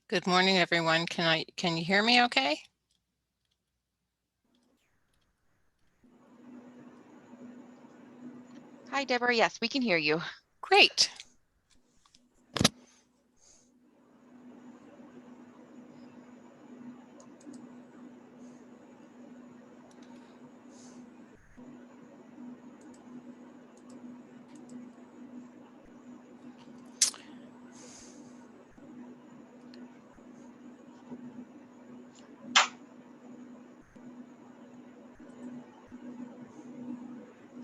Good morning, everyone. Can you hear me okay? Hi, Deborah. Yes, we can hear you. Great.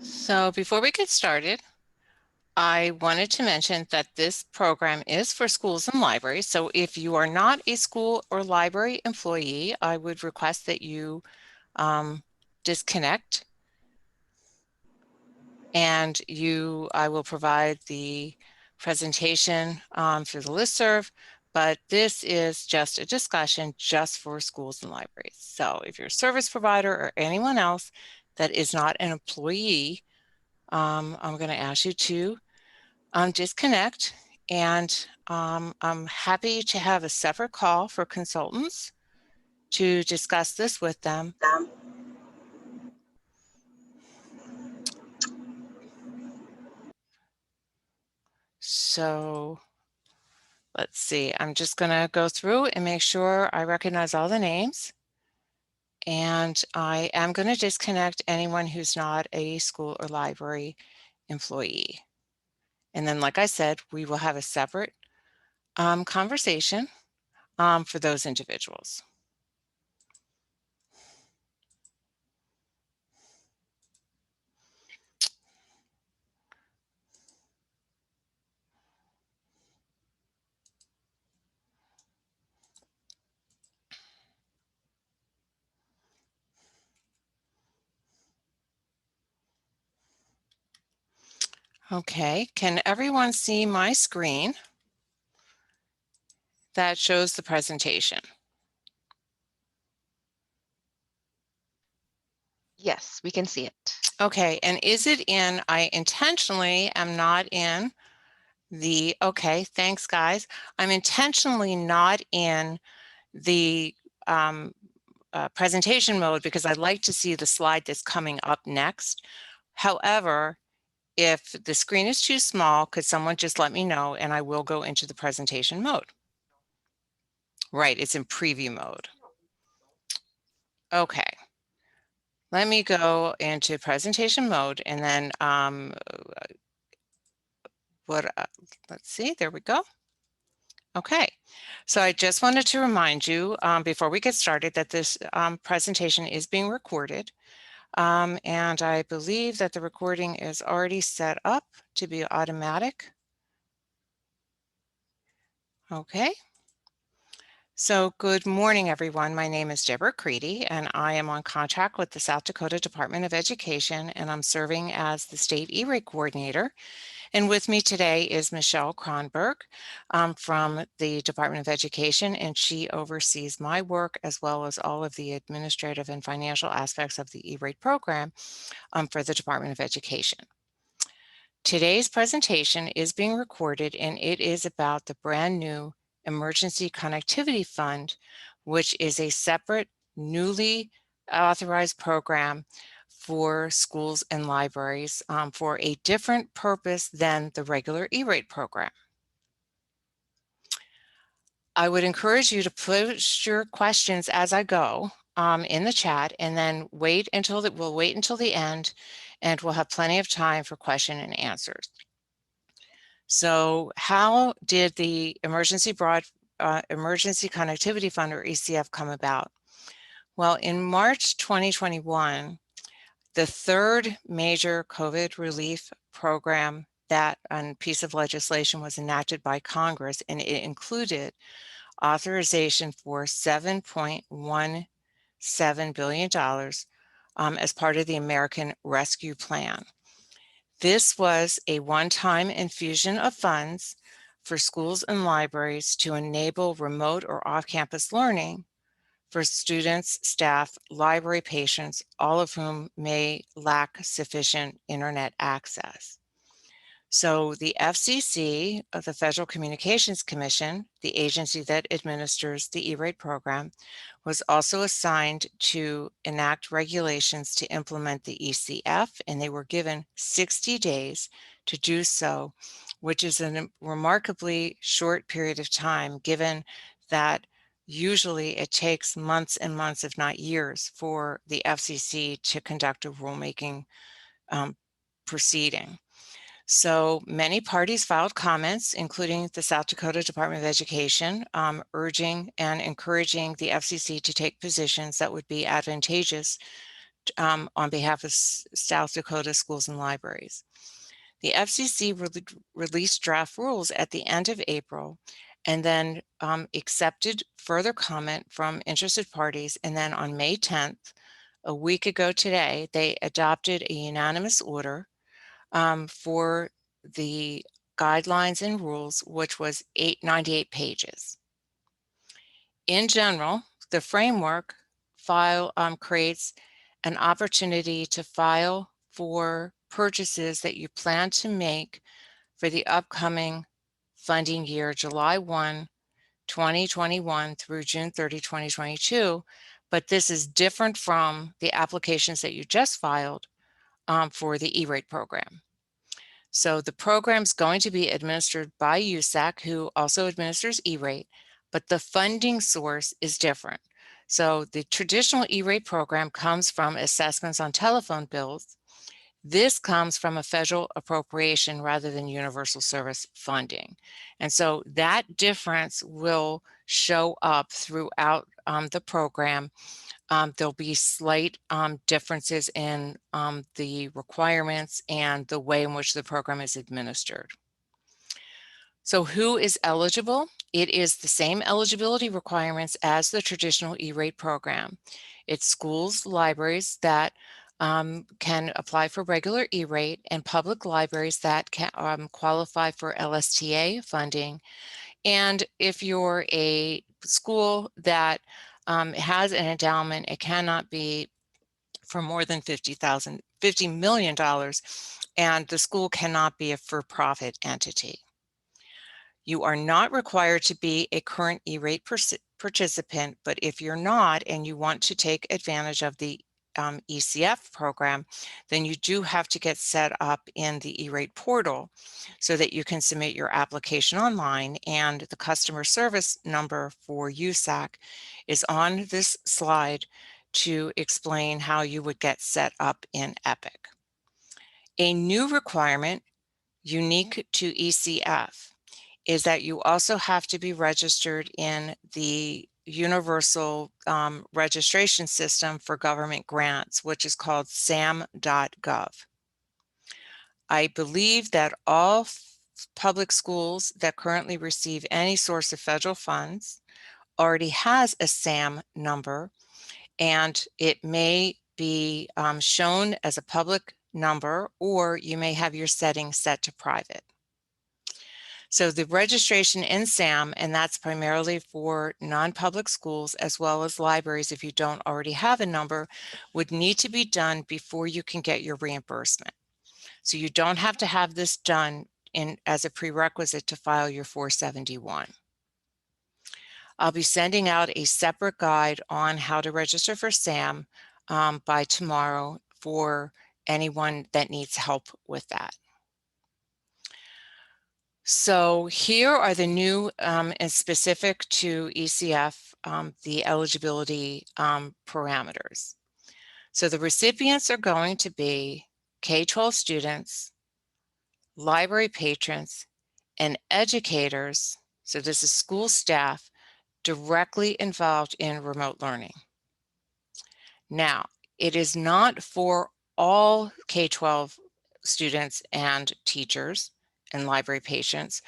So before we get started, I wanted to mention that this program is for schools and libraries. So if you are not a school or library employee, I would request that you disconnect, and I will provide the presentation through the listserv, but this is just a discussion just for schools and libraries. So if you're a service provider or anyone else that is not an employee, I'm going to ask you to disconnect, and I'm happy to have a separate call for consultants to discuss this with them. So let's see, I'm just going to go through and make sure I recognize all the names. And I am going to disconnect anyone who's not a school or library employee. And then, like I said, we will have a separate conversation for those individuals. Okay, can everyone see my screen that shows the presentation? Yes, we can see it. Okay, and is it in, I intentionally am not in the, okay, thanks guys. I'm intentionally not in the presentation mode because I'd like to see the slide that's coming up next. However, if the screen is too small, could someone just let me know and I will go into the presentation mode? Right, it's in preview mode. Okay. Let me go into presentation mode and then let's see, there we go. Okay, so I just wanted to remind you before we get started that this presentation is being recorded. And I believe that the recording is already set up to be automatic. Okay. So good morning, everyone. My name is Deborah Creedy, and I am on contract with the South Dakota Department of Education, and I'm serving as the State E-Rate Coordinator. And with me today is Michelle Kronberg from the Department of Education, and she oversees my work as well as all of the administrative and financial aspects of the E-Rate program for the Department of Education. Today's presentation is being recorded, and it is about the brand new Emergency Connectivity Fund, which is a separate, newly authorized program for schools and libraries for a different purpose than the regular E-rate program. I would encourage you to post your questions as I go in the chat, and then we'll wait until the end, and we'll have plenty of time for question and answers. So how did the Emergency Connectivity Fund, or ECF, come about? Well, in March 2021, the third major COVID relief program piece of legislation was enacted by Congress, and it included authorization for $7.17 billion as part of the American Rescue Plan. This was a one-time infusion of funds for schools and libraries to enable remote or off-campus learning for students, staff, library patients, all of whom may lack sufficient internet access. So the FCC, the Federal Communications Commission, the agency that administers the E-rate program, was also assigned to enact regulations to implement the ECF, and they were given 60 days to do so, which is a remarkably short period of time, given that usually it takes months and months, if not years, for the FCC to conduct a rulemaking proceeding. So many parties filed comments, including the South Dakota Department of Education, urging and encouraging the FCC to take positions that would be advantageous on behalf of South Dakota schools and libraries. The FCC released draft rules at the end of April and then accepted further comment from interested parties. And then on May 10th, a week ago today, they adopted a unanimous order for the guidelines and rules, which was 98 pages. In general, the framework creates an opportunity to file for purchases that you plan to make for the upcoming funding year, July 1, 2021 through June 30, 2022. But this is different from the applications that you just filed for the E-rate program. So the program's going to be administered by USAC, who also administers E-rate, but the funding source is different. So the traditional E-rate program comes from assessments on telephone bills. This comes from a federal appropriation rather than universal service funding. And so that difference will show up throughout the program. There'll be slight differences in the requirements and the way in which the program is administered. So who is eligible? It is the same eligibility requirements as the traditional E-rate program. It's schools, libraries that can apply for regular E-rate, and public libraries that can qualify for LSTA funding. And if you're a school that has an endowment, it cannot be for more than $50 million, and the school cannot be a for-profit entity. You are not required to be a current E-rate participant, but if you're not and you want to take advantage of the ECF program, then you do have to get set up in the E-rate portal so that you can submit your application online. And the customer service number for USAC is on this slide to explain how you would get set up in EPIC. A new requirement unique to ECF is that you also have to be registered in the Universal Registration System for Government Grants, which is called sam.gov. I believe that all public schools that currently receive any source of federal funds already has a SAM number, and it may be shown as a public number, or you may have your settings set to private. So the registration in SAM, and that's primarily for non-public schools as well as libraries, if you don't already have a number, would need to be done before you can get your reimbursement. So you don't have to have this done as a prerequisite to file your 471. I'll be sending out a separate guide on how to register for SAM by tomorrow for anyone that needs help with that. So here are the new and specific to ECF, the eligibility parameters. So the recipients are going to be K-12 students, library patrons, and educators. So this is school staff directly involved in remote learning. Now, it is not for all K-12 students and teachers and library patrons.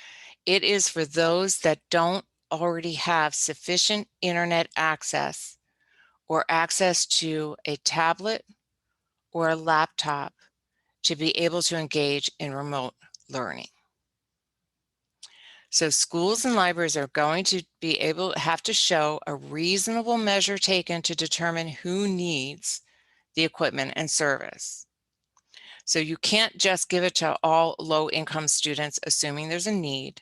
It is for those that don't already have sufficient internet access or access to a tablet or a laptop to be able to engage in remote learning. So schools and libraries are going to have to show a reasonable measure taken to determine who needs the equipment and service. So you can't just give it to all low-income students, assuming there's a need.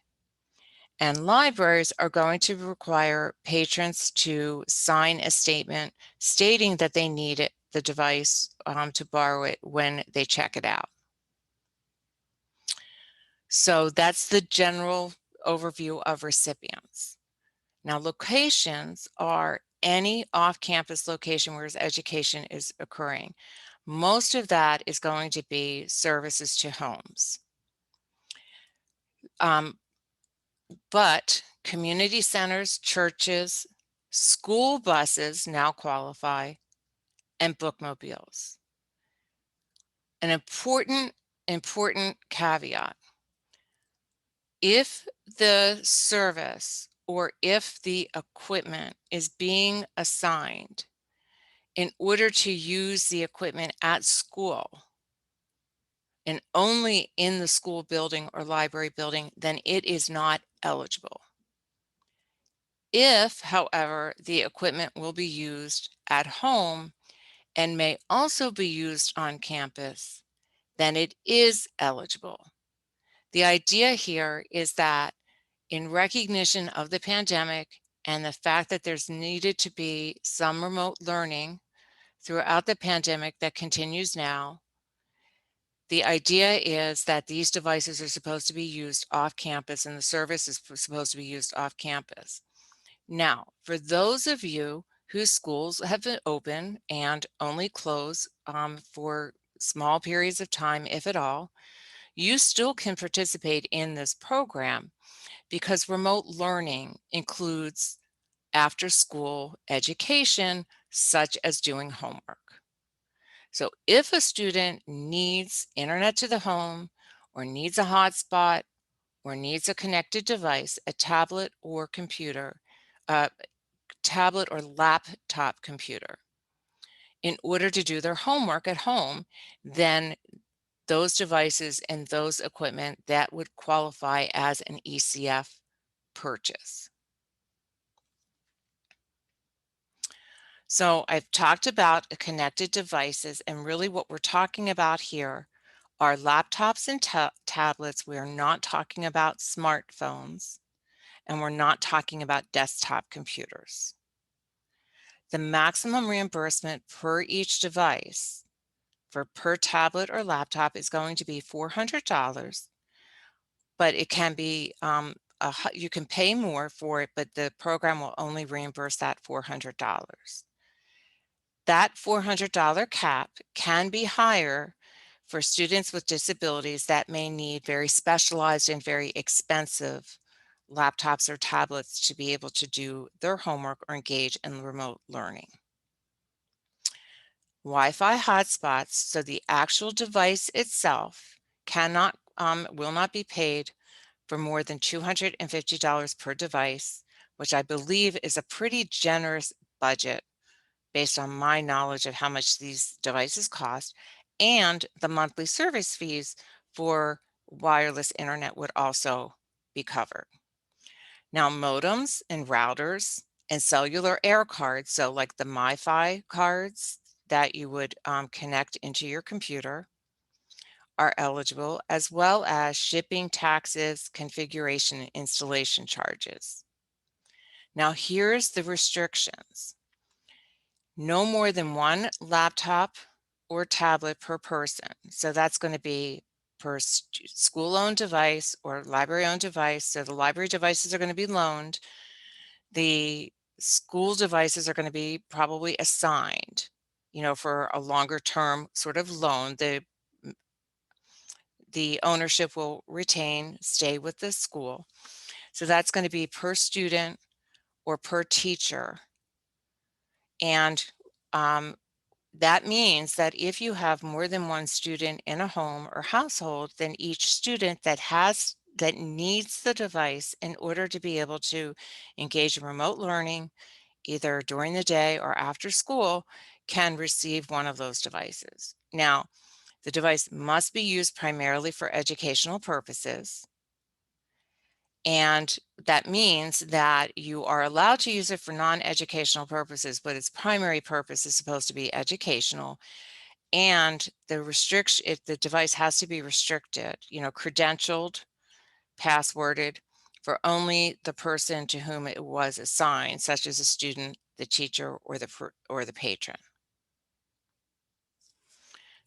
And libraries are going to require patrons to sign a statement stating that they need it, the device to borrow it when they check it out. So that's the general overview of recipients. Now, locations are any off-campus location where education is occurring. Most of that is going to be services to homes. But community centers, churches, school buses now qualify, and bookmobiles. An important caveat: if the service or if the equipment is being assigned in order to use the equipment at school and only in the school building or library building, then it is not eligible. If, however, the equipment will be used at home and may also be used on campus, then it is eligible. The idea here is that in recognition of the pandemic and the fact that there's needed to be some remote learning throughout the pandemic that continues now, the idea is that these devices are supposed to be used off campus and the service is supposed to be used off campus. Now, for those of you whose schools have been open and only close for small periods of time, if at all, you still can participate in this program because remote learning includes after-school education, such as doing homework. So if a student needs internet to the home or needs a hotspot or needs a connected device, a tablet or computer, tablet or laptop computer, in order to do their homework at home, then those devices and those equipment that would qualify as an ECF purchase. So I've talked about connected devices, and really what we're talking about here are laptops and tablets. We're not talking about smartphones, and we're not talking about desktop computers. The maximum reimbursement per each device for per tablet or laptop is going to be $400, but it can be you can pay more for it, but the program will only reimburse that $400. That $400 cap can be higher for students with disabilities that may need very specialized and very expensive laptops or tablets to be able to do their homework or engage in remote learning. Wi-Fi hotspots, so the actual device itself will not be paid for more than $250 per device, which I believe is a pretty generous budget based on my knowledge of how much these devices cost, and the monthly service fees for wireless internet would also be covered. Now, modems and routers and cellular air cards, so like the MiFi cards that you would connect into your computer, are eligible, as well as shipping, taxes, configuration, and installation charges. Now, here's the restrictions. No more than one laptop or tablet per person. So that's going to be per school-owned device or library-owned device. So the library devices are going to be loaned. The school devices are going to be probably assigned, for a longer term sort of loan. The ownership will stay with the school. So that's going to be per student or per teacher. And that means that if you have more than one student in a home or household, then each student that needs the device in order to be able to engage in remote learning, either during the day or after school, can receive one of those devices. Now, the device must be used primarily for educational purposes. And that means that you are allowed to use it for non-educational purposes, but its primary purpose is supposed to be educational. And the device has to be restricted, credentialed, passworded for only the person to whom it was assigned, such as a student, the teacher, or the patron.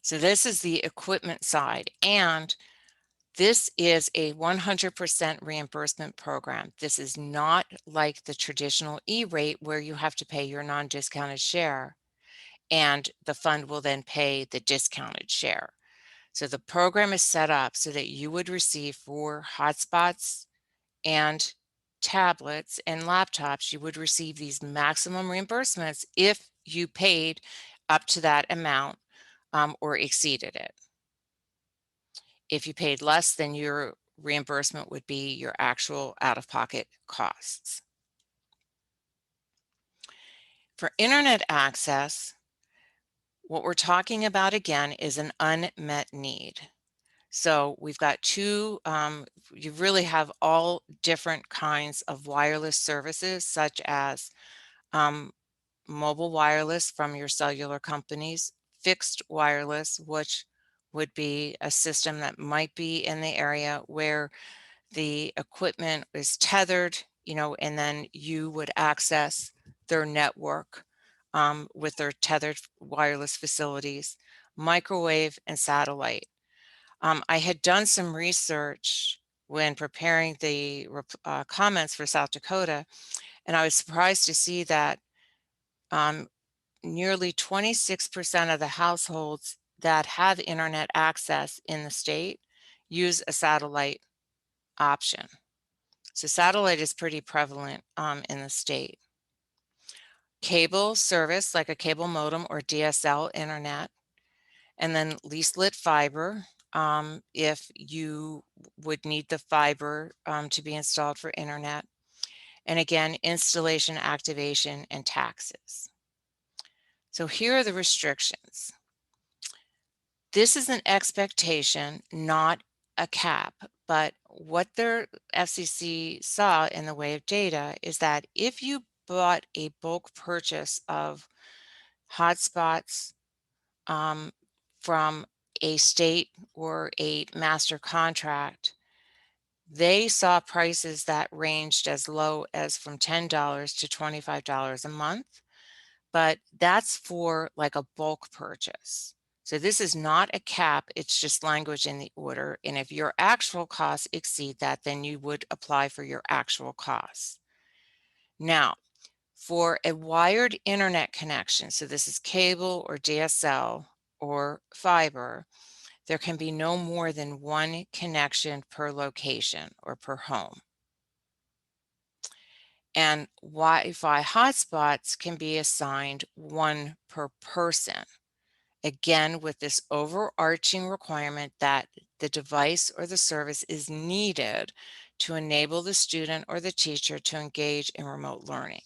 So this is the equipment side, and this is a 100% reimbursement program. This is not like the traditional E-rate where you have to pay your non-discounted share, and the fund will then pay the discounted share. So the program is set up so that you would receive for hotspots and tablets and laptops, you would receive these maximum reimbursements if you paid up to that amount or exceeded it. If you paid less, then your reimbursement would be your actual out-of-pocket costs. For internet access, what we're talking about again is an unmet need. So we've got you really have all different kinds of wireless services, such as mobile wireless from your cellular companies, fixed wireless, which would be a system that might be in the area where the equipment is tethered, and then you would access their network with their tethered wireless facilities, microwave, and satellite. I had done some research when preparing the comments for South Dakota, and I was surprised to see that um, nearly 26% of the households that have internet access in the state use a satellite option. So satellite is pretty prevalent in the state. Cable service, like a cable modem or DSL internet, and then lease-lit fiber, if you would need the fiber to be installed for internet. And again, installation, activation, and taxes. So here are the restrictions. This is an expectation, not a cap, but what their FCC saw in the way of data is that if you bought a bulk purchase of hotspots from a state or a master contract, they saw prices that ranged as low as from $10 to $25 a month, but that's for like a bulk purchase. So this is not a cap, it's just language in the order. And if your actual costs exceed that, then you would apply for your actual costs. Now, for a wired internet connection, so this is cable or DSL or fiber, there can be no more than one connection per location or per home. And Wi-Fi hotspots can be assigned one per person. Again, with this overarching requirement that the device or the service is needed to enable the student or the teacher to engage in remote learning.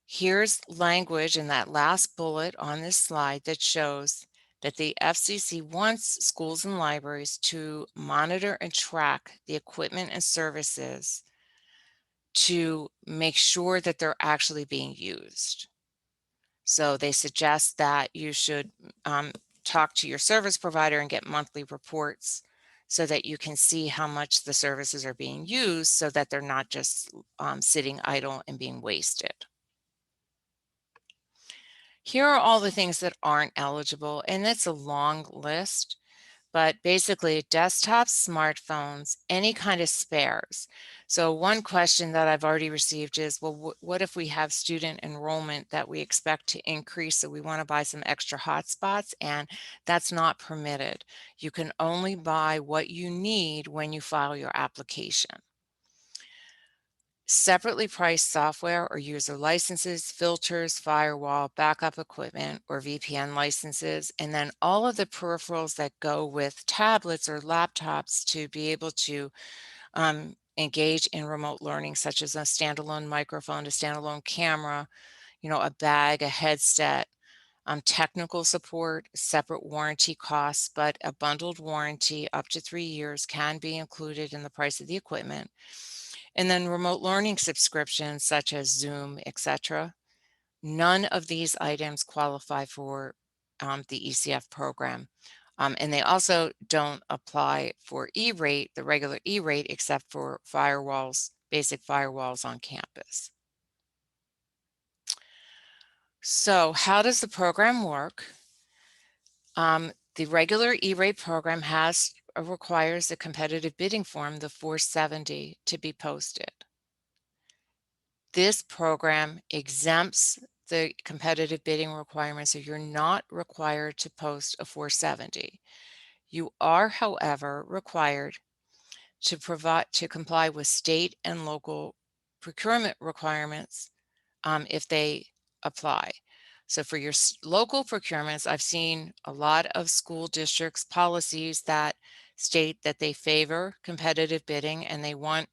Here's language in that last bullet on this slide that shows that the FCC wants schools and libraries to monitor and track the equipment and services to make sure that they're actually being used. So they suggest that you should talk to your service provider and get monthly reports so that you can see how much the services are being used so that they're not just sitting idle and being wasted. Here are all the things that aren't eligible, and it's a long list, but basically desktops, smartphones, any kind of spares. So one question that I've already received is, well, what if we have student enrollment that we expect to increase, so we want to buy some extra hotspots, and that's not permitted. You can only buy what you need when you file your application. Separately priced software or user licenses, filters, firewall, backup equipment, or VPN licenses, and then all of the peripherals that go with tablets or laptops to be able to engage in remote learning, such as a standalone microphone, a standalone camera, a bag, a headset, technical support, separate warranty costs, but a bundled warranty up to 3 years can be included in the price of the equipment. And then remote learning subscriptions such as Zoom, etc. None of these items qualify for the ECF program. And they also don't apply for E-rate, the regular E-rate, except for firewalls, basic firewalls on campus. So how does the program work? The regular E-rate program requires a competitive bidding form, the 470, to be posted. This program exempts the competitive bidding requirements, so you're not required to post a 470. You are, however, required to comply with state and local procurement requirements if they apply. So for your local procurements, I've seen a lot of school districts' policies that state that they favor competitive bidding and they want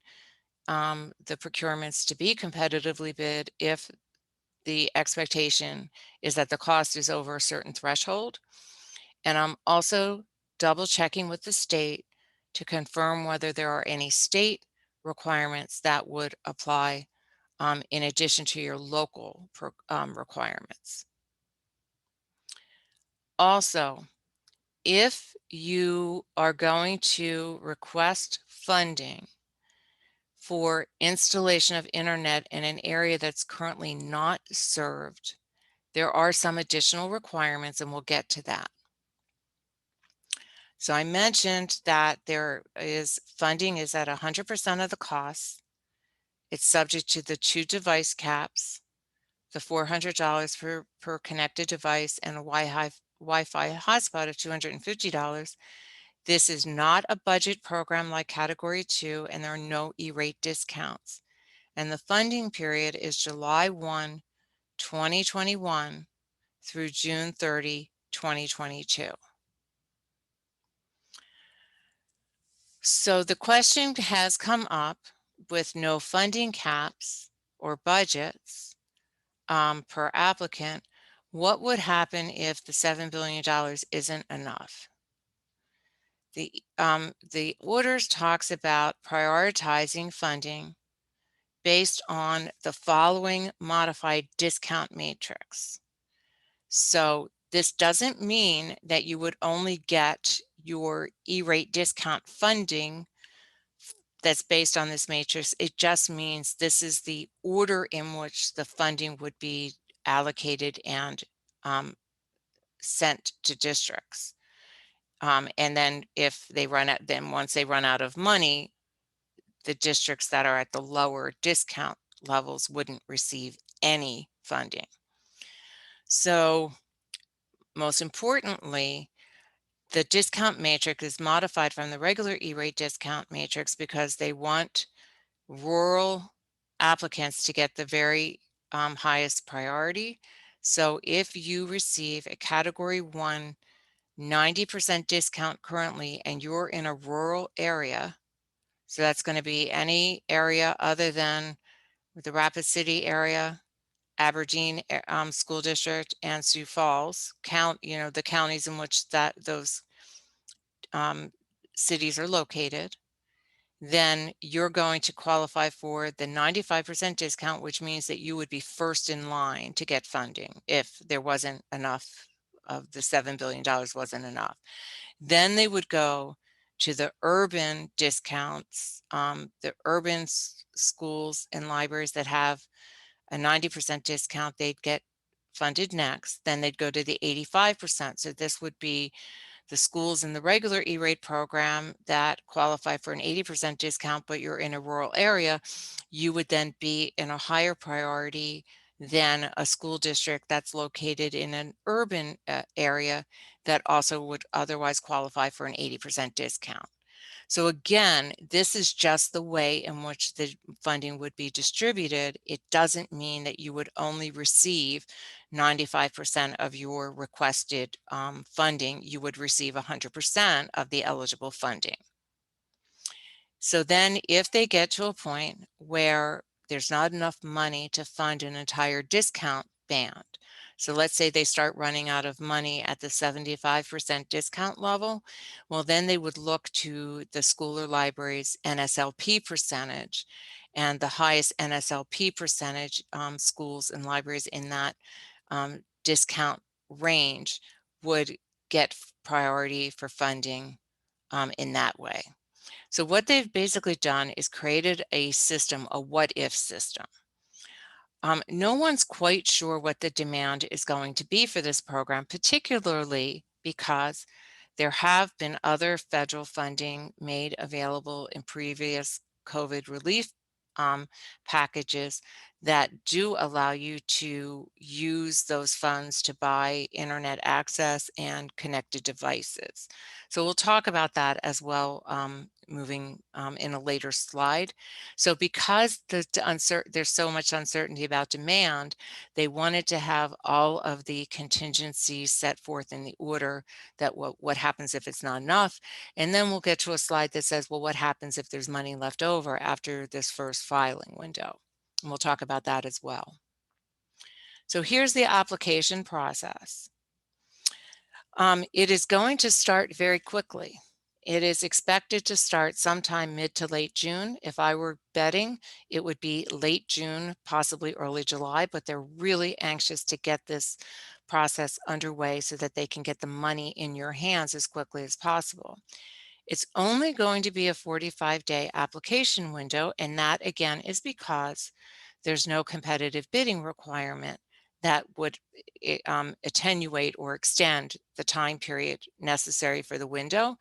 the procurements to be competitively bid if the expectation is that the cost is over a certain threshold. And I'm also double checking with the state to confirm whether there are any state requirements that would apply in addition to your local requirements. Also, if you are going to request funding for installation of internet in an area that's currently not served, there are some additional requirements, and we'll get to that. So I mentioned that funding is at 100% of the costs. It's subject to the 2 device caps, the $400 per connected device, and a Wi-Fi hotspot of $250. This is not a budget program like Category 2, and there are no E-rate discounts. And the funding period is July 1, 2021 through June 30, 2022. So the question has come up with no funding caps or budgets per applicant. What would happen if the $7 billion isn't enough? The orders talks about prioritizing funding based on the following modified discount matrix. So this doesn't mean that you would only get your E-rate discount funding that's based on this matrix. It just means this is the order in which the funding would be allocated and sent to districts. And then if they once they run out of money, the districts that are at the lower discount levels wouldn't receive any funding. So most importantly, the discount matrix is modified from the regular E-rate discount matrix because they want rural applicants to get the very highest priority. So if you receive a Category 1 90% discount currently and you're in a rural area, so that's going to be any area other than the Rapid City area, Aberdeen School District, and Sioux Falls, the counties in which those cities are located, then you're going to qualify for the 95% discount, which means that you would be first in line to get funding if there wasn't enough of the $7 billion wasn't enough. Then they would go to the urban discounts, the urban schools and libraries that have a 90% discount, they'd get funded next. Then they'd go to the 85%. So this would be the schools in the regular E-rate program that qualify for an 80% discount, but you're in a rural area, you would then be in a higher priority than a school district that's located in an urban area that also would otherwise qualify for an 80% discount. So again, this is just the way in which the funding would be distributed. It doesn't mean that you would only receive 95% of your requested funding. You would receive 100% of the eligible funding. So then if they get to a point where there's not enough money to fund an entire discount band, so let's say they start running out of money at the 75% discount level, well, then they would look to the school or library's NSLP percentage, and the highest NSLP percentage schools and libraries in that discount range would get priority for funding in that way. So what they've basically done is created a system, a what-if system. No one's quite sure what the demand is going to be for this program, particularly because there have been other federal funding made available in previous COVID relief packages that do allow you to use those funds to buy internet access and connected devices. So we'll talk about that as well moving in a later slide. So because there's so much uncertainty about demand, they wanted to have all of the contingencies set forth in the order that what happens if it's not enough. And then we'll get to a slide that says, well, what happens if there's money left over after this first filing window? And we'll talk about that as well. So here's the application process. It is going to start very quickly. It is expected to start sometime mid to late June. If I were betting, it would be late June, possibly early July, but they're really anxious to get this process underway so that they can get the money in your hands as quickly as possible. It's only going to be a 45-day application window, and that again is because there's no competitive bidding requirement that would attenuate or extend the time period necessary for the window.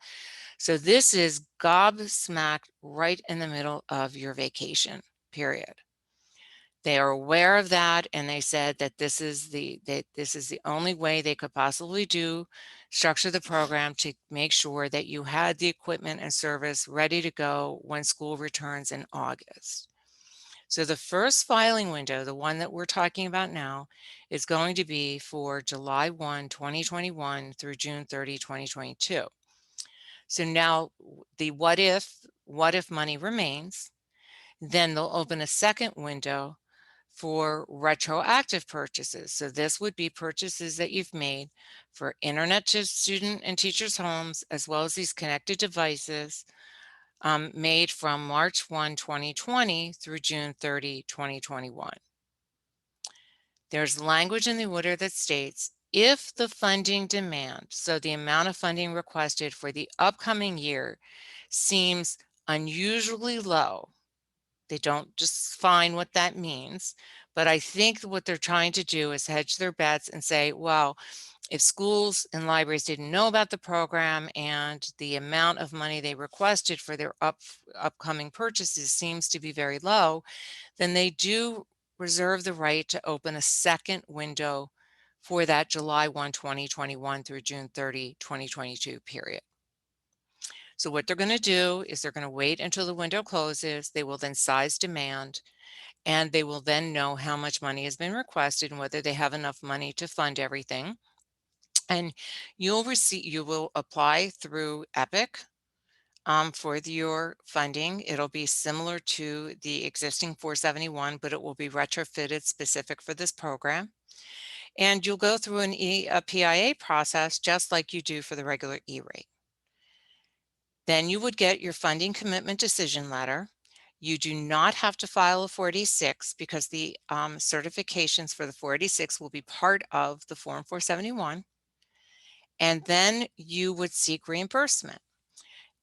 So this is gobsmacked right in the middle of your vacation period. They are aware of that, and they said that this is the only way they could possibly structure the program to make sure that you had the equipment and service ready to go when school returns in August. So the first filing window, the one that we're talking about now, is going to be for July 1, 2021 through June 30, 2022. So now the what if money remains, then they'll open a second window for retroactive purchases. So this would be purchases that you've made for internet to student and teachers' homes, as well as these connected devices made from March 1, 2020 through June 30, 2021. There's language in the order that states, if the funding demand, so the amount of funding requested for the upcoming year, seems unusually low. They don't define what that means, but I think what they're trying to do is hedge their bets and say, well, if schools and libraries didn't know about the program and the amount of money they requested for their upcoming purchases seems to be very low, then they do reserve the right to open a second window for that July 1, 2021 through June 30, 2022 period. So what they're going to do is they're going to wait until the window closes. They will then size demand, and they will then know how much money has been requested and whether they have enough money to fund everything. And you will apply through Epic for your funding. It'll be similar to the existing 471, but it will be retrofitted specific for this program. And you'll go through a PIA process just like you do for the regular E-rate. Then you would get your funding commitment decision letter. You do not have to file a 486 because the certifications for the 486 will be part of the Form 471. And then you would seek reimbursement.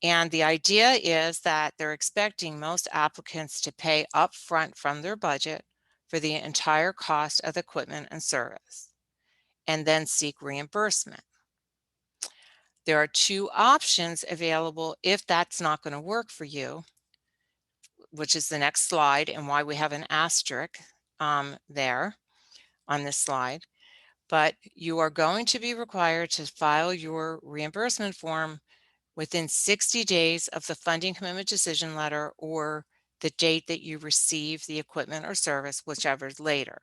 And the idea is that they're expecting most applicants to pay upfront from their budget for the entire cost of the equipment and service, and then seek reimbursement. There are two options available if that's not going to work for you, which is the next slide and why we have an asterisk there on this slide. But you are going to be required to file your reimbursement form within 60 days of the funding commitment decision letter or the date that you receive the equipment or service, whichever is later.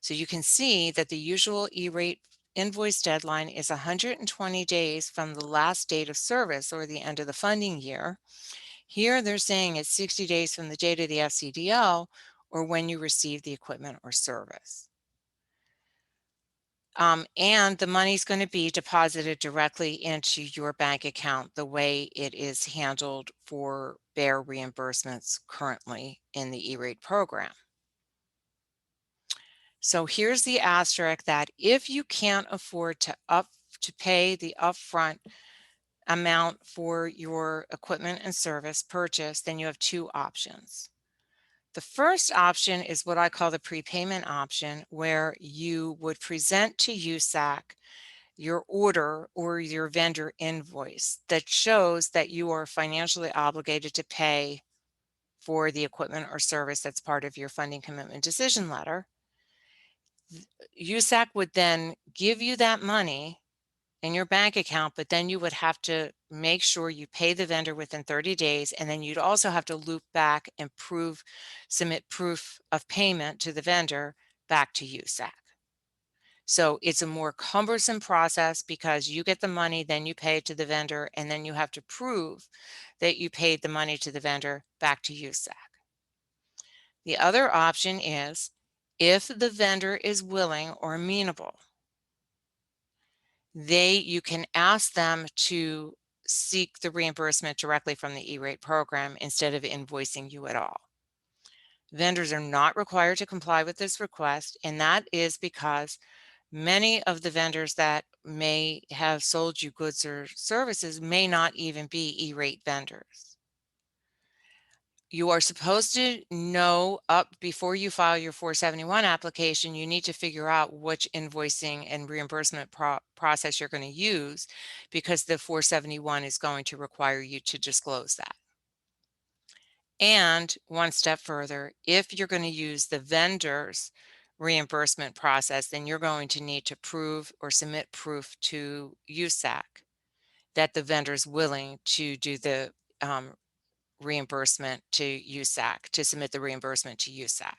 So you can see that the usual E-rate invoice deadline is 120 days from the last date of service or the end of the funding year. Here they're saying it's 60 days from the date of the FCDL or when you receive the equipment or service. And the money is going to be deposited directly into your bank account the way it is handled for BEAR reimbursements currently in the E-rate program. So here's the asterisk that if you can't afford to to pay the upfront amount for your equipment and service purchase, then you have two options. The first option is what I call the prepayment option, where you would present to USAC your order or your vendor invoice that shows that you are financially obligated to pay for the equipment or service that's part of your funding commitment decision letter. USAC would then give you that money in your bank account, but then you would have to make sure you pay the vendor within 30 days, and then you'd also have to loop back and submit proof of payment to the vendor back to USAC. So it's a more cumbersome process because you get the money, then you pay it to the vendor, and then you have to prove that you paid the money to the vendor back to USAC. The other option is if the vendor is willing or amenable, you can ask them to seek the reimbursement directly from the E-rate program instead of invoicing you at all. Vendors are not required to comply with this request, and that is because many of the vendors that may have sold you goods or services may not even be E-rate vendors. You are supposed to know up before you file your 471 application, you need to figure out which invoicing and reimbursement process you're going to use, because the 471 is going to require you to disclose that. And one step further, if you're going to use the vendor's reimbursement process, then you're going to need to prove or submit proof to USAC that the vendor is willing to do the reimbursement to USAC, to submit the reimbursement to USAC.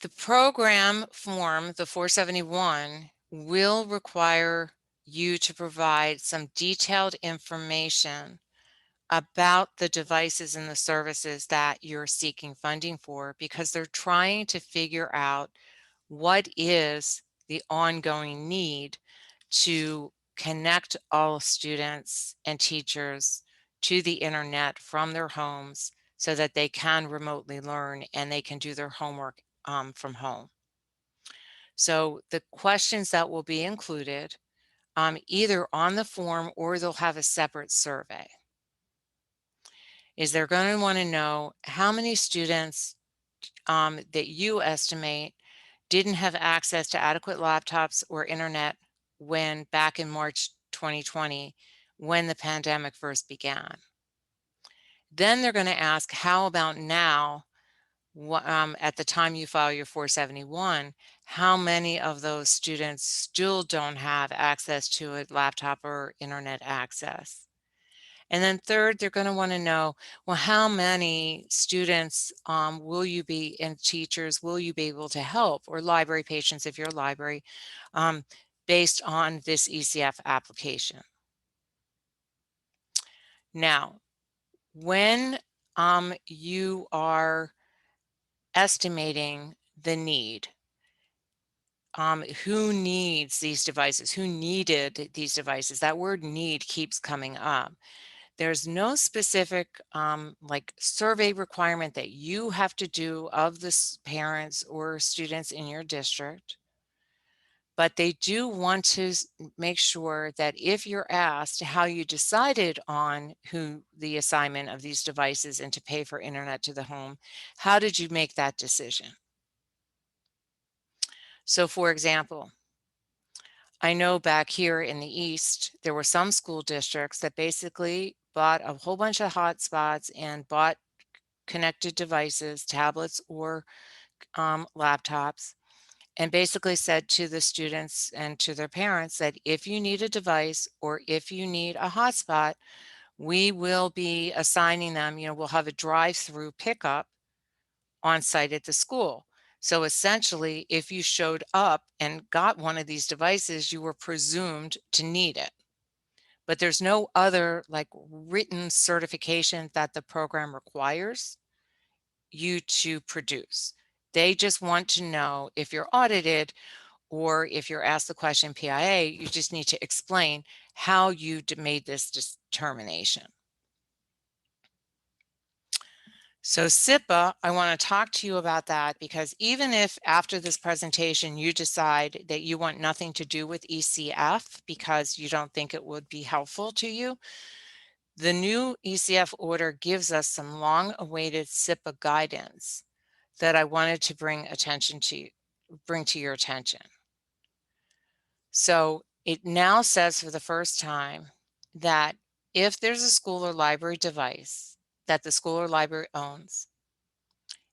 The program form, the 471, will require you to provide some detailed information about the devices and the services that you're seeking funding for, because they're trying to figure out what is the ongoing need to connect all students and teachers to the internet from their homes so that they can remotely learn and they can do their homework from home. So the questions that will be included either on the form or they'll have a separate survey is they're going to want to know how many students that you estimate didn't have access to adequate laptops or internet when back in March 2020, when the pandemic first began. Then they're going to ask, how about now, at the time you file your 471, how many of those students still don't have access to a laptop or internet access? And then third, they're going to want to know, well, how many students will you be, and teachers will you be able to help, or library patients if you're a library, based on this ECF application. Now, when you are estimating the need, who needs these devices, who needed these devices, that word need keeps coming up. There's no specific like survey requirement that you have to do of the parents or students in your district, but they do want to make sure that if you're asked how you decided on who the assignment of these devices and to pay for internet to the home, how did you make that decision? So for example, I know back here in the East, there were some school districts that basically bought a whole bunch of hotspots and bought connected devices, tablets or laptops, and basically said to the students and to their parents that if you need a device or if you need a hotspot, we will be assigning them, we'll have a drive-through pickup on site at the school. So essentially, if you showed up and got one of these devices, you were presumed to need it. But there's no other like written certification that the program requires you to produce. They just want to know if you're audited or if you're asked the question PIA, you just need to explain how you made this determination. So SIPA, I want to talk to you about that because even if after this presentation you decide that you want nothing to do with ECF because you don't think it would be helpful to you, the new ECF order gives us some long-awaited SIPA guidance that I wanted to bring to your attention. So it now says for the first time that if there's a school or library device that the school or library owns,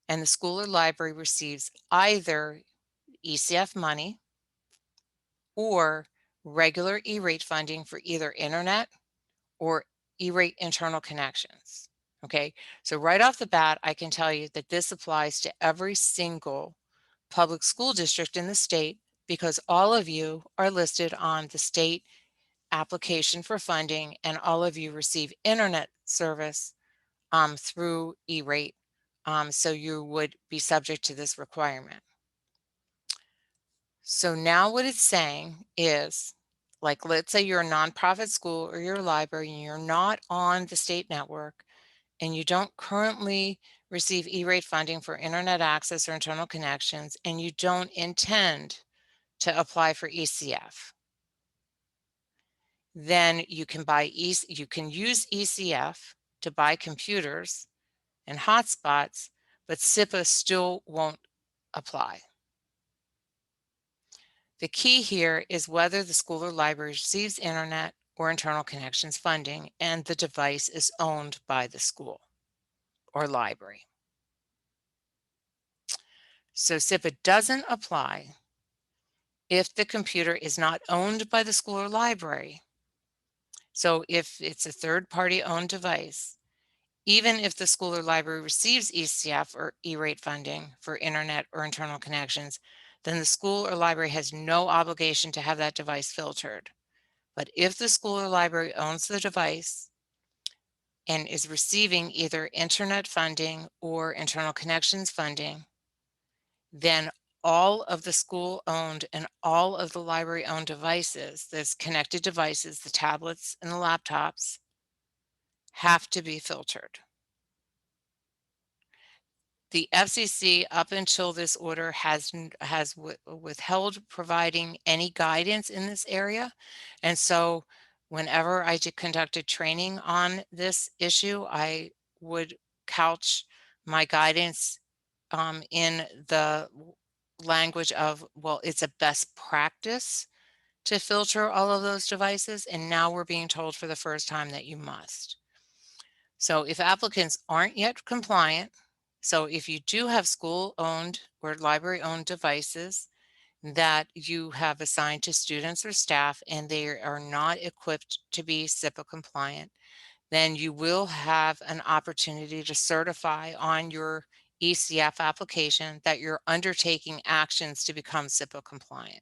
and the school or library receives either ECF money or regular E-rate funding for either internet or E-rate internal connections. Okay, so right off the bat, I can tell you that this applies to every single public school district in the state because all of you are listed on the state application for funding and all of you receive internet service through E-rate. So you would be subject to this requirement. So now what it's saying is, like, let's say you're a nonprofit school or you're a library and you're not on the state network and you don't currently receive E-rate funding for internet access or internal connections, and you don't intend to apply for ECF. Then you can use ECF to buy computers and hotspots, but SIPA still won't apply. The key here is whether the school or library receives internet or internal connections funding and the device is owned by the school or library. So SIPA doesn't apply if the computer is not owned by the school or library. So if it's a third-party owned device, even if the school or library receives ECF or E-rate funding for internet or internal connections, then the school or library has no obligation to have that device filtered. But if the school or library owns the device and is receiving either internet funding or internal connections funding, then all of the school-owned and all of the library-owned devices, those connected devices, the tablets and the laptops, have to be filtered. The FCC, up until this order, has withheld providing any guidance in this area. And so whenever I conducted training on this issue, I would couch my guidance in the language of, well, it's a best practice to filter all of those devices. And now we're being told for the first time that you must. So if applicants aren't yet compliant, so if you do have school-owned or library-owned devices that you have assigned to students or staff and they are not equipped to be SIPA compliant, then you will have an opportunity to certify on your ECF application that you're undertaking actions to become SIPA compliant.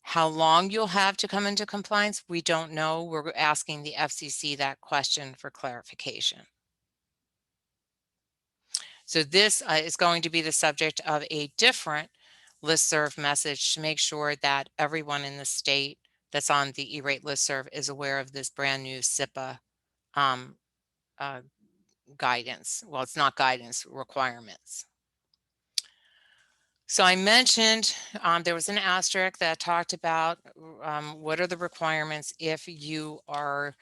How long you'll have to come into compliance, we don't know. We're asking the FCC that question for clarification. So this is going to be the subject of a different listserv message to make sure that everyone in the state that's on the E-rate listserv is aware of this brand new SIPA um, guidance. Well, it's not guidance, requirements. So I mentioned there was an asterisk that talked about what are the requirements if you are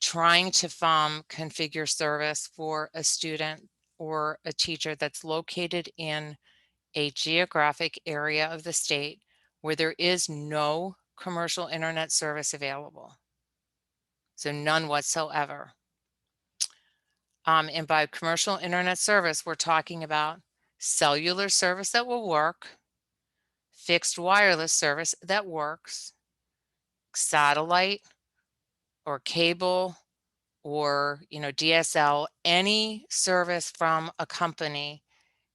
trying to configure service for a student or a teacher that's located in a geographic area of the state where there is no commercial internet service available. So none whatsoever. And by commercial internet service, we're talking about cellular service that will work, fixed wireless service that works, satellite or cable or DSL, any service from a company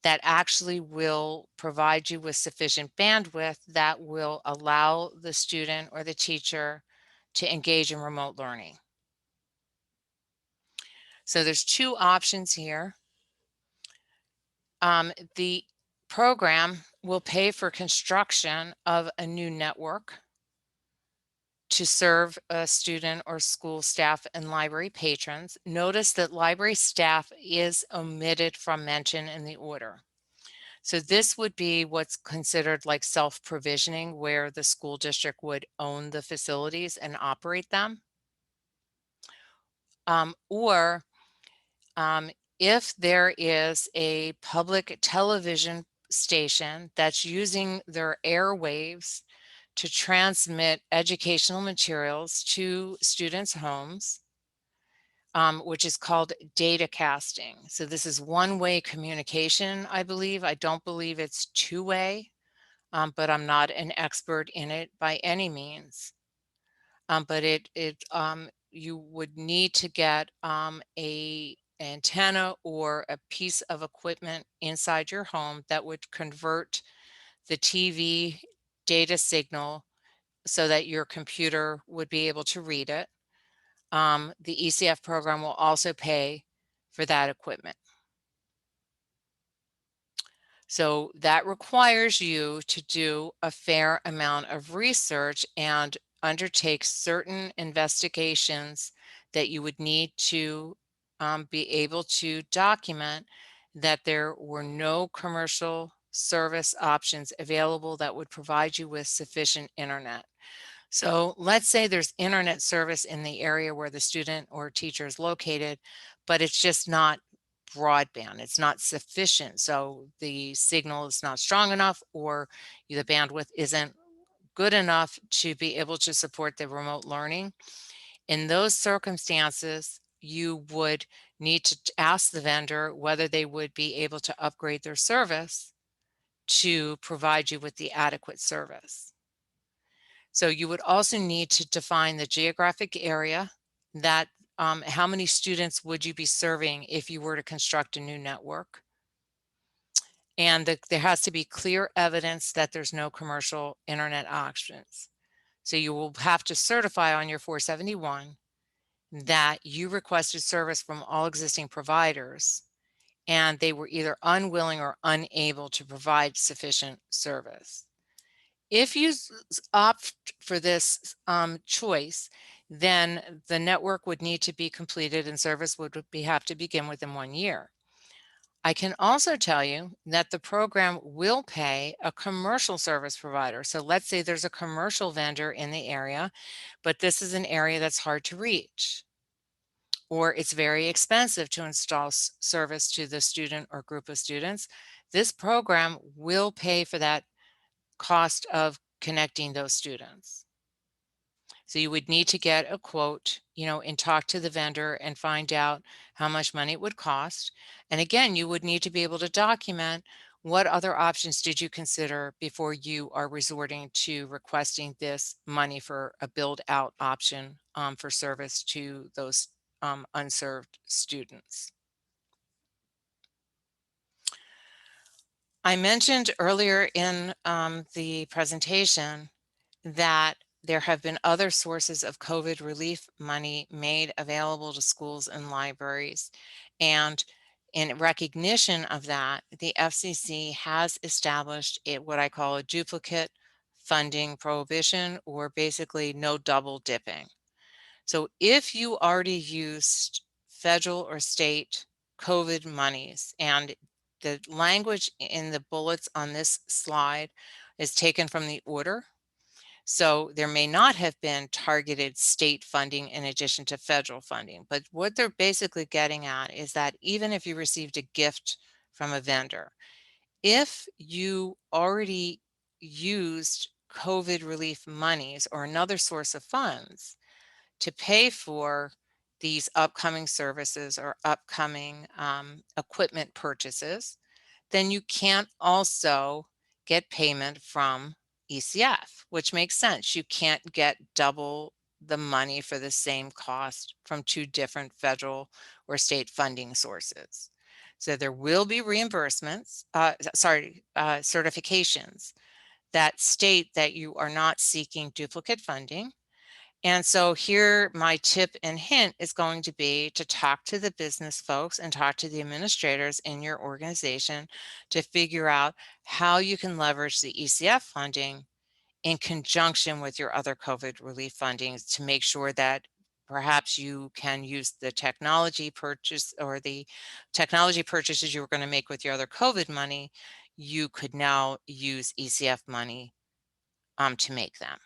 that actually will provide you with sufficient bandwidth that will allow the student or the teacher to engage in remote learning. So there's two options here. The program will pay for construction of a new network. to serve a student or school staff and library patrons. Notice that library staff is omitted from mention in the order. So this would be what's considered like self-provisioning, where the school district would own the facilities and operate them. Or if there is a public television station that's using their airwaves to transmit educational materials to students' homes, which is called data casting. So this is one-way communication, I believe. I don't believe it's two-way, but I'm not an expert in it by any means. But you would need to get a antenna or a piece of equipment inside your home that would convert the TV data signal so that your computer would be able to read it. The ECF program will also pay for that equipment. So that requires you to do a fair amount of research and undertake certain investigations that you would need to be able to document that there were no commercial service options available that would provide you with sufficient internet. So let's say there's internet service in the area where the student or teacher is located, but it's just not broadband. It's not sufficient. So the signal is not strong enough, or the bandwidth isn't good enough to be able to support the remote learning. In those circumstances, you would need to ask the vendor whether they would be able to upgrade their service to provide you with the adequate service. So you would also need to define the geographic area that how many students would you be serving if you were to construct a new network? And there has to be clear evidence that there's no commercial internet options. So you will have to certify on your 471 that you requested service from all existing providers and they were either unwilling or unable to provide sufficient service. If you opt for this choice, then the network would need to be completed and service would have to begin within 1 year. I can also tell you that the program will pay a commercial service provider. So let's say there's a commercial vendor in the area, but this is an area that's hard to reach, or it's very expensive to install service to the student or group of students. This program will pay for that cost of connecting those students. So you would need to get a quote, and talk to the vendor and find out how much money it would cost. And again, you would need to be able to document what other options did you consider before you are resorting to requesting this money for a build out option for service to those unserved students. I mentioned earlier in the presentation that there have been other sources of COVID relief money made available to schools and libraries. And in recognition of that, the FCC has established what I call a duplicate funding prohibition, or basically no double dipping. So if you already used federal or state COVID monies, and the language in the bullets on this slide is taken from the order, so there may not have been targeted state funding in addition to federal funding, but what they're basically getting at is that even if you received a gift from a vendor, if you already used COVID relief monies or another source of funds to pay for these upcoming services or upcoming equipment purchases, then you can't also get payment from ECF, which makes sense. You can't get double the money for the same cost from two different federal or state funding sources. So there will be reimbursements, certifications that state that you are not seeking duplicate funding. And so here, my tip and hint is going to be to talk to the business folks and talk to the administrators in your organization to figure out how you can leverage the ECF funding in conjunction with your other COVID relief fundings to make sure that perhaps you can use the technology purchase or the technology purchases you were going to make with your other COVID money, you could now use ECF money to make them.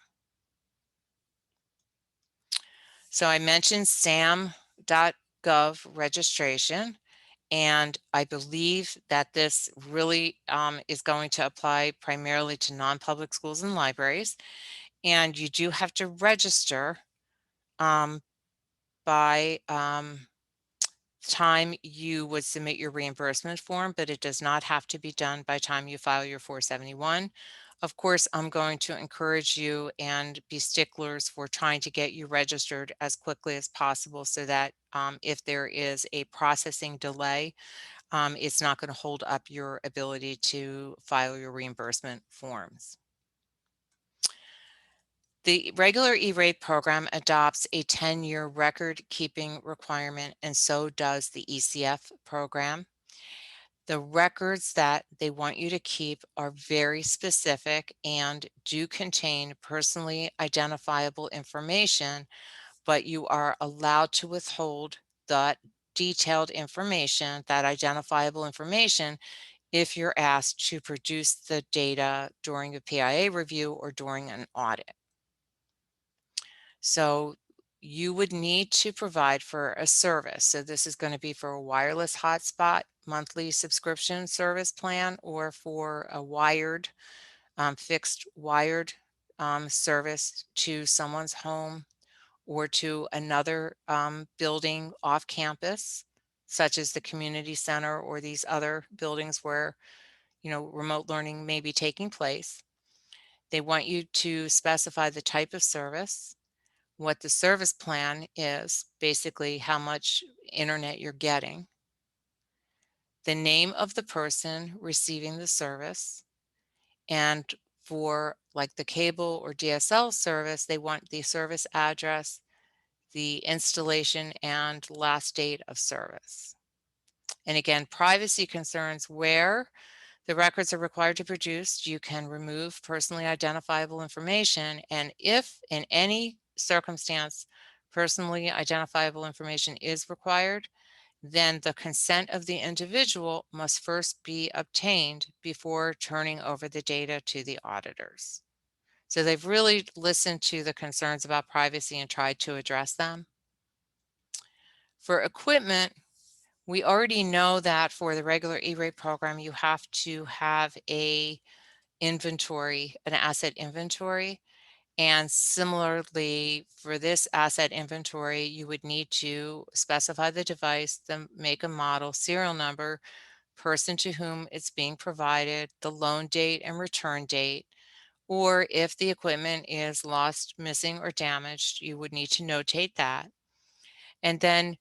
So I mentioned SAM.gov registration, and I believe that this really is going to apply primarily to non-public schools and libraries. And you do have to register by time you would submit your reimbursement form, but it does not have to be done by time you file your 471. Of course, I'm going to encourage you and be sticklers for trying to get you registered as quickly as possible so that if there is a processing delay, it's not going to hold up your ability to file your reimbursement forms. The regular E-rate program adopts a 10-year record-keeping requirement, and so does the ECF program. The records that they want you to keep are very specific and do contain personally identifiable information, but you are allowed to withhold that detailed information, that identifiable information, if you're asked to produce the data during a PIA review or during an audit. So you would need to provide for a service. So this is going to be for a wireless hotspot monthly subscription service plan or for a wired, fixed wired service to someone's home or to another building off campus, such as the community center or these other buildings where, remote learning may be taking place. They want you to specify the type of service, what the service plan is, basically how much internet you're getting, the name of the person receiving the service, and for like the cable or DSL service, they want the service address, the installation, and last date of service. And again, privacy concerns where the records are required to produce, you can remove personally identifiable information, and if in any circumstance personally identifiable information is required, then the consent of the individual must first be obtained before turning over the data to the auditors. So they've really listened to the concerns about privacy and tried to address them. For equipment, we already know that for the regular E-rate program, you have to have an asset inventory. And similarly, for this asset inventory, you would need to specify the device, the make and model, serial number, person to whom it's being provided, the loan date and return date, or if the equipment is lost, missing, or damaged, you would need to notate that. And then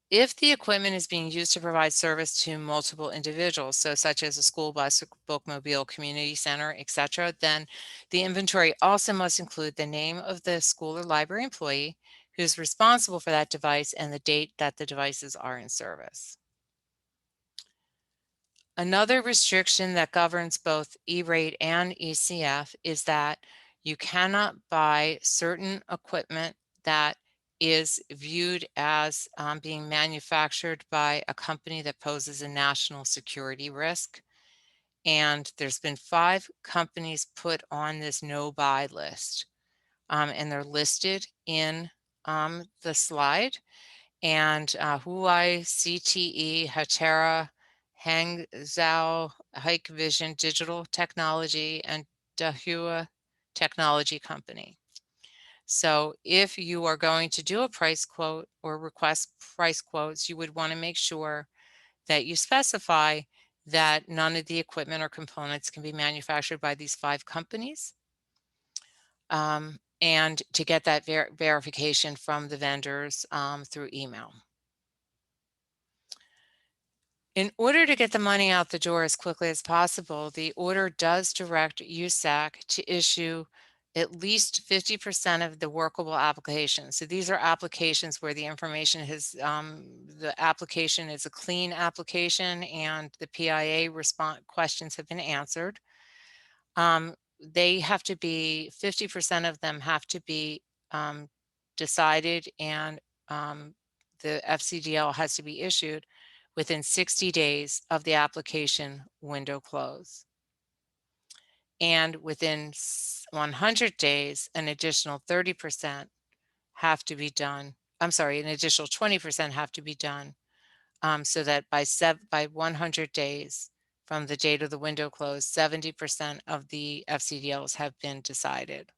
if the equipment is being used to provide service to multiple individuals, so such as a school bus, bookmobile, community center, etc., then the inventory also must include the name of the school or library employee who's responsible for that device and the date that the devices are in service. Another restriction that governs both E-rate and ECF is that you cannot buy certain equipment that is viewed as being manufactured by a company that poses a national security risk. And there's been 5 companies put on this no-buy list, and they're listed in the slide. And Huawei, CTE, Hatera, Hangzhou, Hikvision Digital Technology, and Dahua Technology Company. So if you are going to do a price quote or request price quotes, you would want to make sure that you specify that none of the equipment or components can be manufactured by these 5 companies. And to get that verification from the vendors through email. In order to get the money out the door as quickly as possible, the order does direct USAC to issue at least 50% of the workable applications. So these are applications where the information has, the application is a clean application and the PIA response questions have been answered. they have to be 50% of them have to be decided, and the FCDL has to be issued within 60 days of the application window close. And within 100 days, an additional 30% have to be done. I'm sorry, an additional 20% have to be done, so that by 100 days from the date of the window close, 70% of the FCDLs have been decided.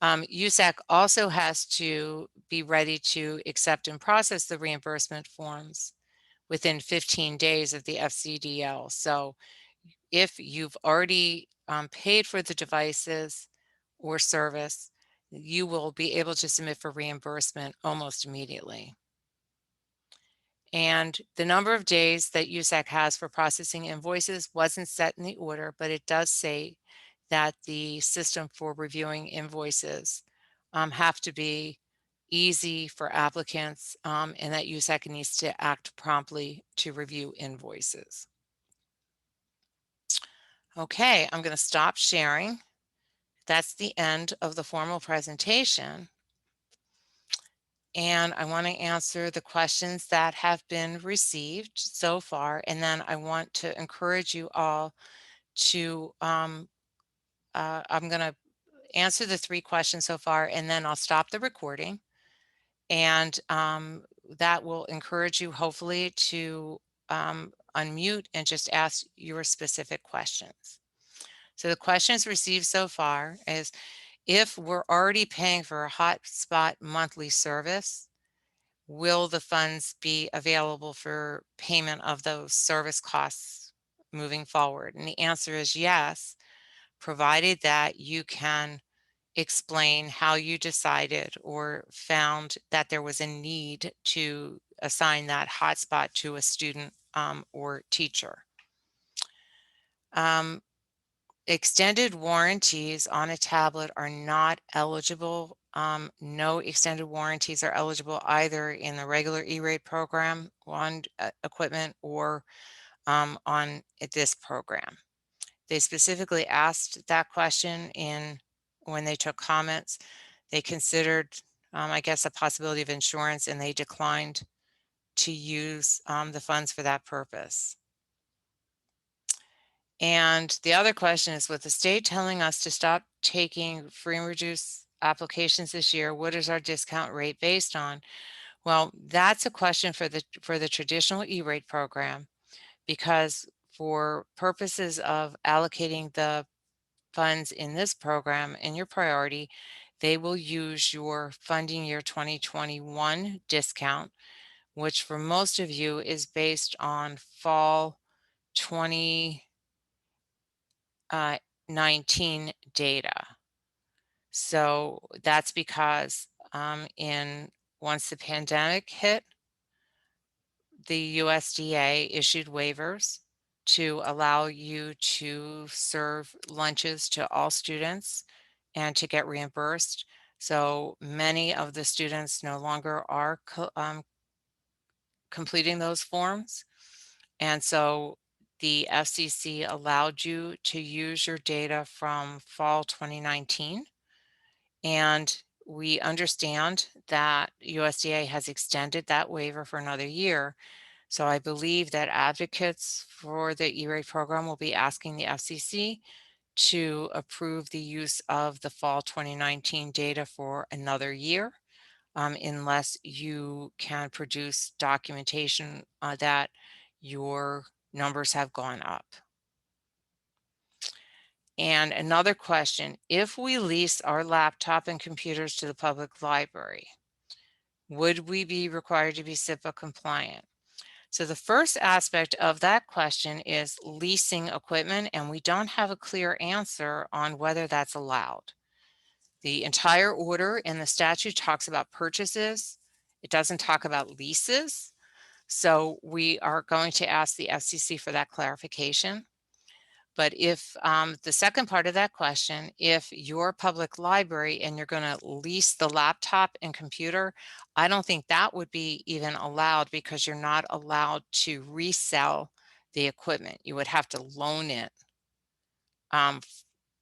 USAC also has to be ready to accept and process the reimbursement forms within 15 days of the FCDL. So if you've already paid for the devices or service, you will be able to submit for reimbursement almost immediately. And the number of days that USAC has for processing invoices wasn't set in the order, but it does say that the system for reviewing invoices have to be easy for applicants, and that USAC needs to act promptly to review invoices. Okay, I'm going to stop sharing. That's the end of the formal presentation. And I want to answer the questions that have been received so far. And then I want to encourage you all to, I'm going to answer the 3 questions so far, and then I'll stop the recording. And that will encourage you, hopefully, to unmute and just ask your specific questions. So the questions received so far is, if we're already paying for a hotspot monthly service, will the funds be available for payment of those service costs moving forward? And the answer is yes, provided that you can explain how you decided or found that there was a need to assign that hotspot to a student or teacher. Extended warranties on a tablet are not eligible. No extended warranties are eligible either in the regular E-rate program on equipment or on this program. They specifically asked that question when they took comments. They considered, I guess, a possibility of insurance, and they declined to use the funds for that purpose. And the other question is, with the state telling us to stop taking free and reduced applications this year, what is our discount rate based on? Well, that's a question for the traditional E-rate program, because for purposes of allocating the funds in this program in your priority, they will use your funding year 2021 discount, which for most of you is based on fall 2019 data. So that's because once the pandemic hit, the USDA issued waivers to allow you to serve lunches to all students and to get reimbursed. So many of the students no longer are completing those forms. And so the FCC allowed you to use your data from fall 2019. And we understand that USDA has extended that waiver for another year. So I believe that advocates for the E-rate program will be asking the FCC to approve the use of the fall 2019 data for another year, unless you can produce documentation that your numbers have gone up. And another question, if we lease our laptop and computers to the public library, would we be required to be SIPA compliant? So the first aspect of that question is leasing equipment, and we don't have a clear answer on whether that's allowed. The entire order in the statute talks about purchases. It doesn't talk about leases. So we are going to ask the FCC for that clarification. But if the second part of that question, if you're a public library and you're going to lease the laptop and computer, I don't think that would be even allowed, because you're not allowed to resell the equipment. You would have to loan it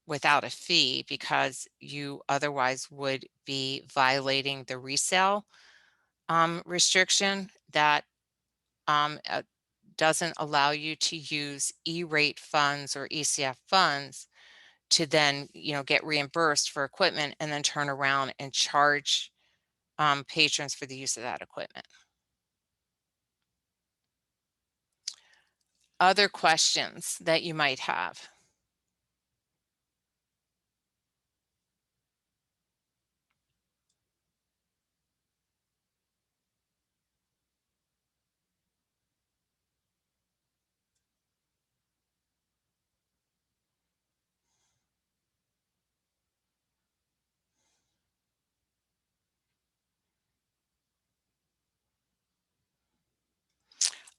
without a fee, because you otherwise would be violating the resale restriction that doesn't allow you to use E-rate funds or ECF funds to then, get reimbursed for equipment and then turn around and charge patrons for the use of that equipment. Other questions that you might have?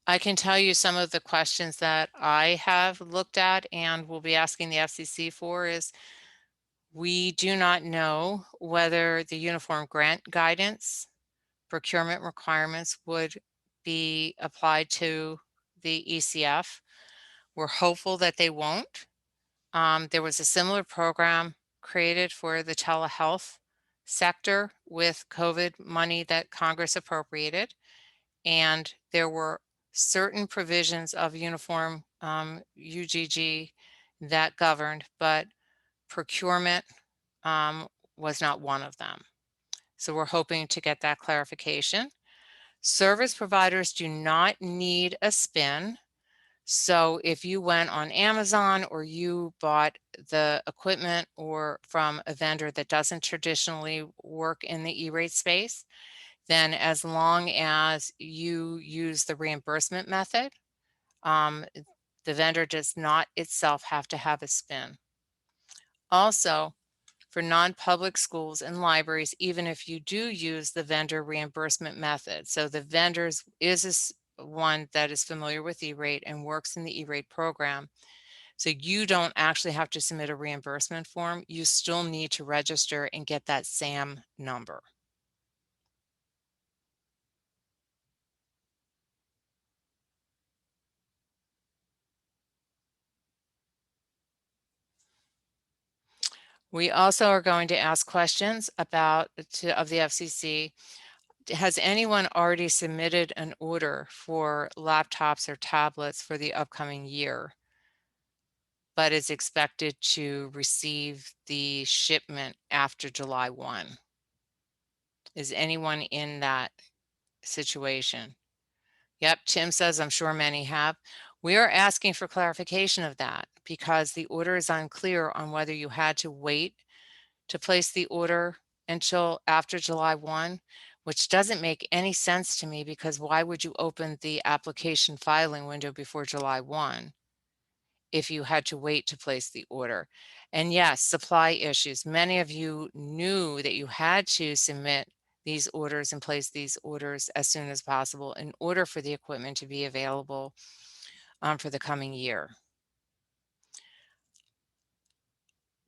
I can tell you some of the questions that I have looked at and will be asking the FCC for is, we do not know whether the uniform grant guidance procurement requirements would be applied to the ECF. We're hopeful that they won't. There was a similar program created for the telehealth sector with COVID money that Congress appropriated, and there were certain provisions of uniform UGG that governed, but procurement was not one of them. So we're hoping to get that clarification. Service providers do not need a SPIN. So if you went on Amazon or you bought the equipment or from a vendor that doesn't traditionally work in the E-rate space, then as long as you use the reimbursement method, the vendor does not itself have to have a SPIN. Also, for non-public schools and libraries, even if you do use the vendor reimbursement method. So the vendors is one that is familiar with E-rate and works in the E-rate program. So you don't actually have to submit a reimbursement form. You still need to register and get that SAM number. We also are going to ask questions about of the FCC. Has anyone already submitted an order for laptops or tablets for the upcoming year, but is expected to receive the shipment after July 1? Is anyone in that situation? Yep, Tim says, I'm sure many have. We are asking for clarification of that because the order is unclear on whether you had to wait to place the order until after July 1, which doesn't make any sense to me, because why would you open the application filing window before July 1 if you had to wait to place the order? And yes, supply issues. Many of you knew that you had to submit these orders and place these orders as soon as possible in order for the equipment to be available for the coming year.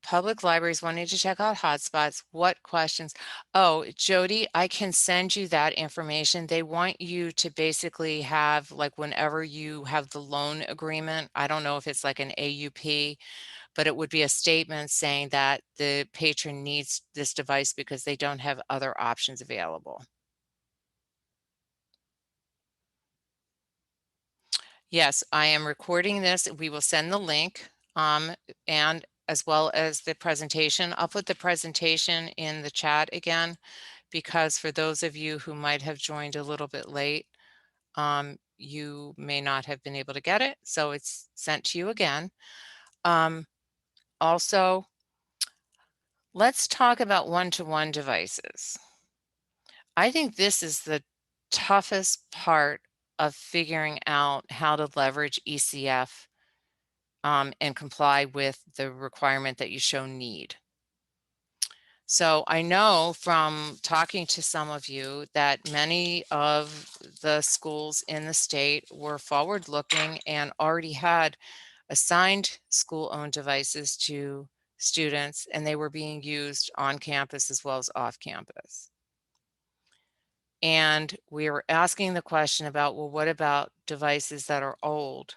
Public libraries wanting to check out hotspots. What questions? Oh, Jody, I can send you that information. They want you to basically have, like, whenever you have the loan agreement, I don't know if it's like an AUP, but it would be a statement saying that the patron needs this device because they don't have other options available. Yes, I am recording this. We will send the link and as well as the presentation. I'll put the presentation in the chat again, because for those of you who might have joined a little bit late, you may not have been able to get it. So it's sent to you again. Also, let's talk about one-to-one devices. I think this is the toughest part of figuring out how to leverage ECF and comply with the requirement that you show need. So I know from talking to some of you that many of the schools in the state were forward-looking and already had assigned school-owned devices to students, and they were being used on campus as well as off campus. And we were asking the question about, well, what about devices that are old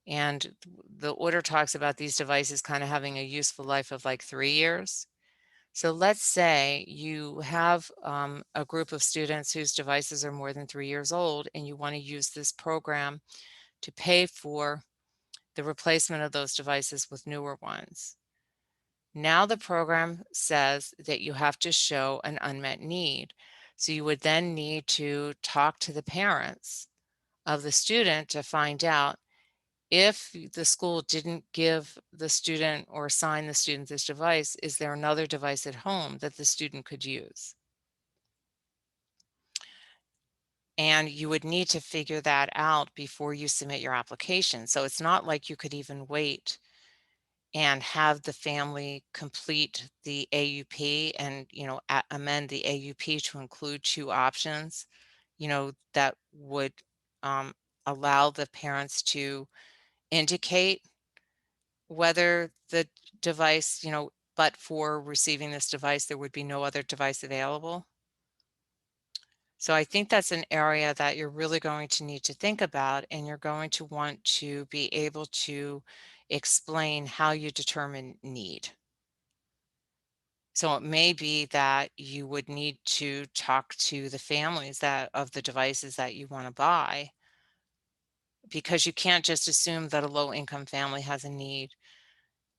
And the order talks about these devices kind of having a useful life of like 3 years. So let's say you have a group of students whose devices are more than 3 years old, and you want to use this program to pay for the replacement of those devices with newer ones. Now the program says that you have to show an unmet need. So you would then need to talk to the parents of the student to find out if the school didn't give the student or assign the student this device, is there another device at home that the student could use? And you would need to figure that out before you submit your application. So it's not like you could even wait and have the family complete the AUP and, amend the AUP to include 2 options, that would um, allow the parents to indicate whether the device, but for receiving this device, there would be no other device available. So I think that's an area that you're really going to need to think about, and you're going to want to be able to explain how you determine need. So it may be that you would need to talk to the families that of the devices that you want to buy, because you can't just assume that a low income family has a need.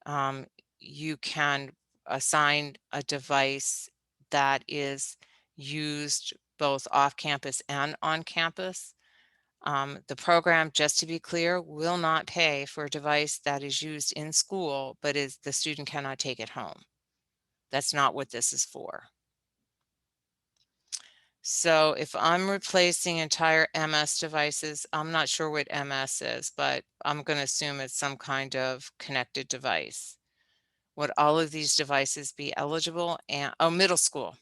Um, you can assign a device that is used both off campus and on campus. The program, just to be clear, will not pay for a device that is used in school, but is the student cannot take it home. That's not what this is for. So if I'm replacing entire MS devices, I'm not sure what MS is, but I'm going to assume it's some kind of connected device. Would all of these devices be eligible? And middle school.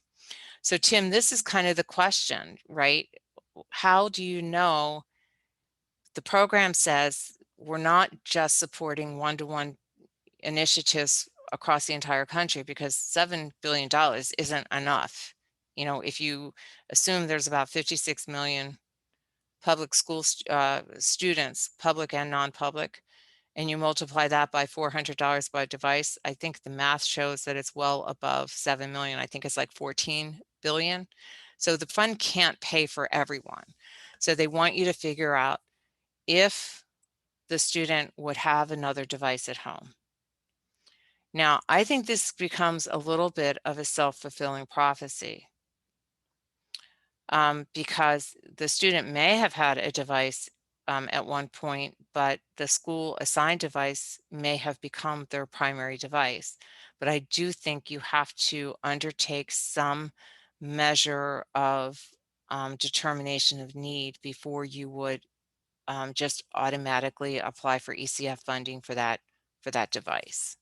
So Tim, this is kind of the question, right? How do you know? The program says we're not just supporting one-to-one initiatives across the entire country, because $7 billion isn't enough. If you assume there's about 56 million public school students, public and non-public, and you multiply that by $400 by device, I think the math shows that it's well above 7 million. I think it's like 14 billion. So the fund can't pay for everyone. So they want you to figure out if the student would have another device at home. Now, I think this becomes a little bit of a self-fulfilling prophecy, because the student may have had a device at one point, but the school assigned device may have become their primary device. But I do think you have to undertake some measure of determination of need before you would just automatically apply for ECF funding for that device.